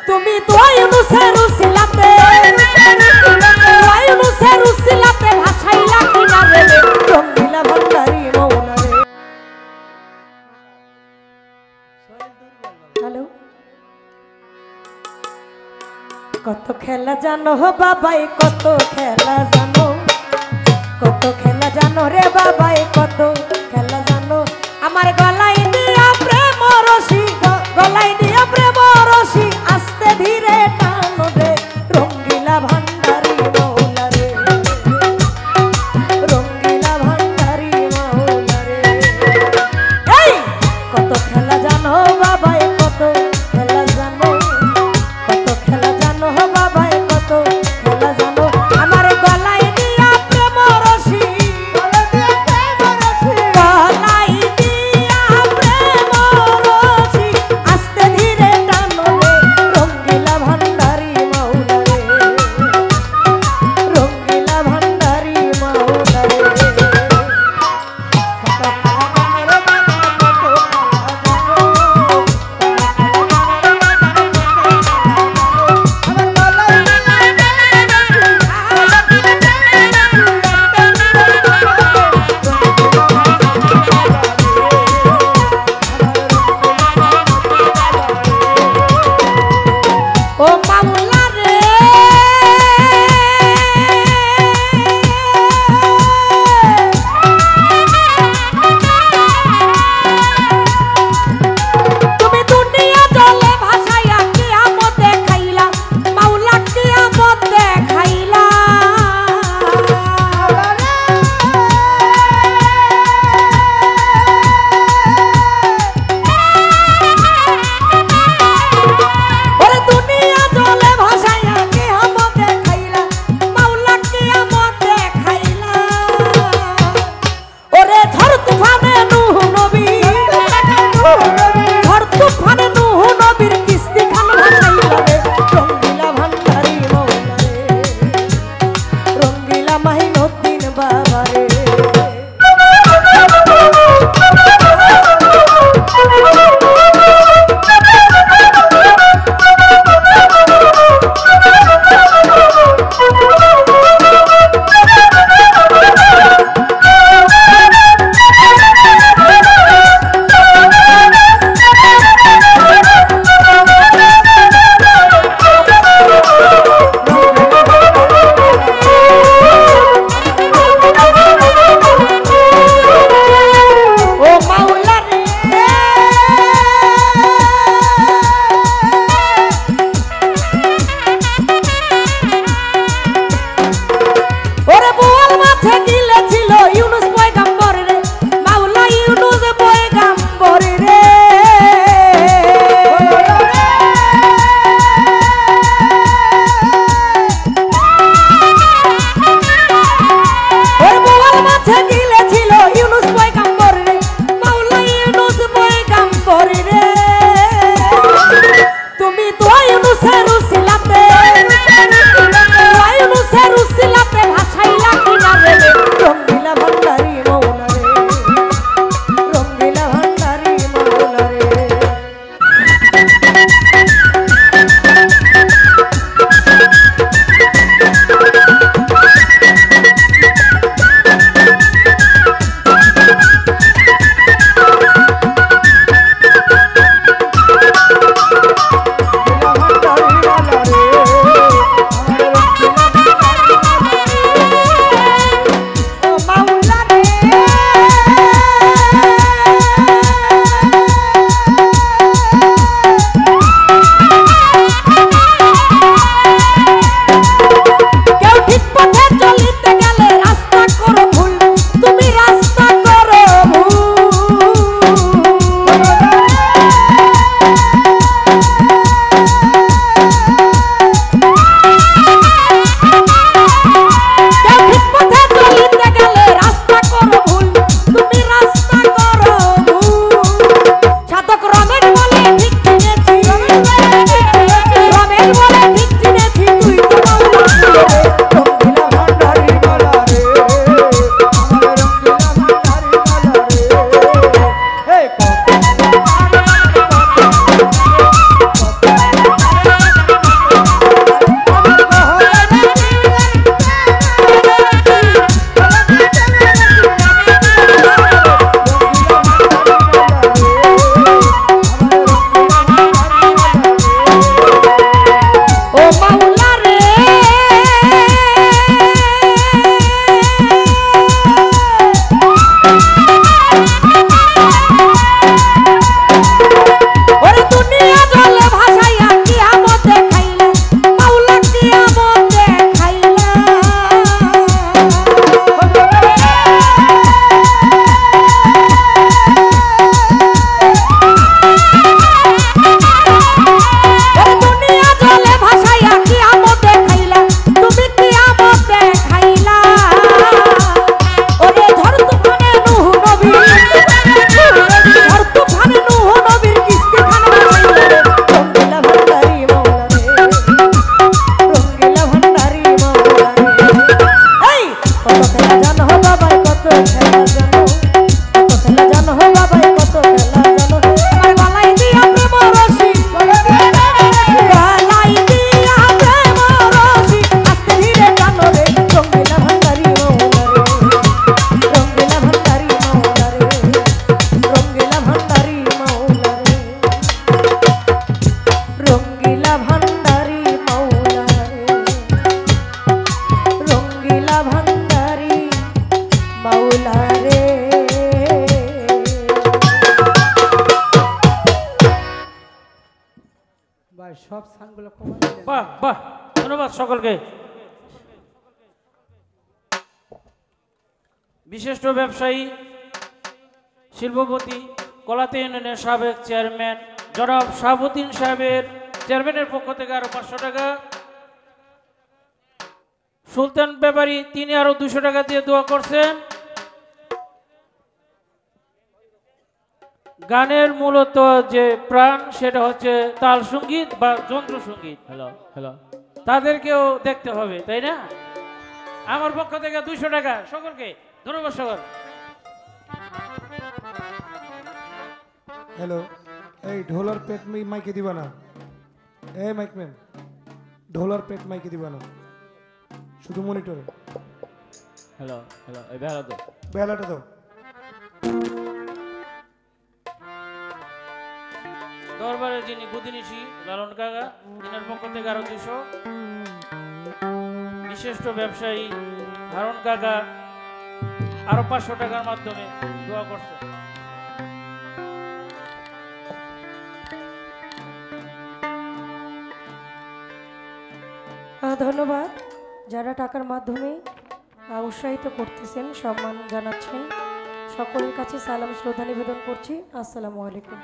তুমি তো ইউনুসের উসিলাতে ইউনুসের উসিলাতে ভাসাইলা কিনারে রঙ্গিলা ভান্ডারি মৌলা রে। হ্যালো, কত খেলা জানো বাবাই, কত খেলা জানো, কত খেলা জানো রে বাবাই, কত খেলা জানো। আমার গলায় দিয়া প্রেম রশি, গলায় দিয়া প্রেম রশি, আস্তে ধীরে টানো রে রঙ্গিলা ভান্ডারি মৌলা রে, রঙ্গিলা ভান্ডারি মৌলা রে। এই কত খেলা জানো বাবাই, কত খেলা জানো, কত খেলা জানো বাবাই, কত খেলা জানো। আমার গলায় দিয়া প্রেম রশি, গলায় দিয়া প্রেম ভাই সব সানগুলো কমান বাহ বাহ, ধন্যবাদ সকলকে। বিশিষ্ট ব্যবসায়ী শিল্পপতি কলাতে ইউনিয়নের সাবেক চেয়ারম্যান জনাব শাহাবুদ্দিন সাহেবের চেয়ারম্যানের পক্ষ থেকে আরো 500 টাকা। সুলতান ব্যাপারী তিনি আরো 200 টাকা দিয়ে দোয়া করছেন। গানের মূলত যে প্রাণ সেটা হচ্ছে তাল সঙ্গীত বা যন্ত্র সঙ্গীত। হ্যালো হ্যালো, তাদেরকেও দেখতে হবে, তাই না? আমার পক্ষ থেকে 200 টাকা সকলকে ধন্যবাদ। সকল হ্যালো, এই ঢোলার পেট মাইকে দিবা না। এই মাইকম্যান, ঢোলার পেট মাইকে দিবা না, শুধু মনিটরে। হ্যালো হ্যালো, এই বেলা তো বেলাটা দাও। দরবারের যিনি বুদ্ধিনীশী লালন কাকা তিনার পক্ষ থেকে আরো 200। বিশিষ্ট ব্যবসায়ী হারুন কাকা আরো 500 টাকার মাধ্যমে দোয়া করছে। ধন্যবাদ যারা টাকার মাধ্যমে উৎসাহিত করতেছেন, সম্মান জানাচ্ছেন, সকলের কাছে সালাম শ্রদ্ধা নিবেদন করছি। আসসালামু আলাইকুম।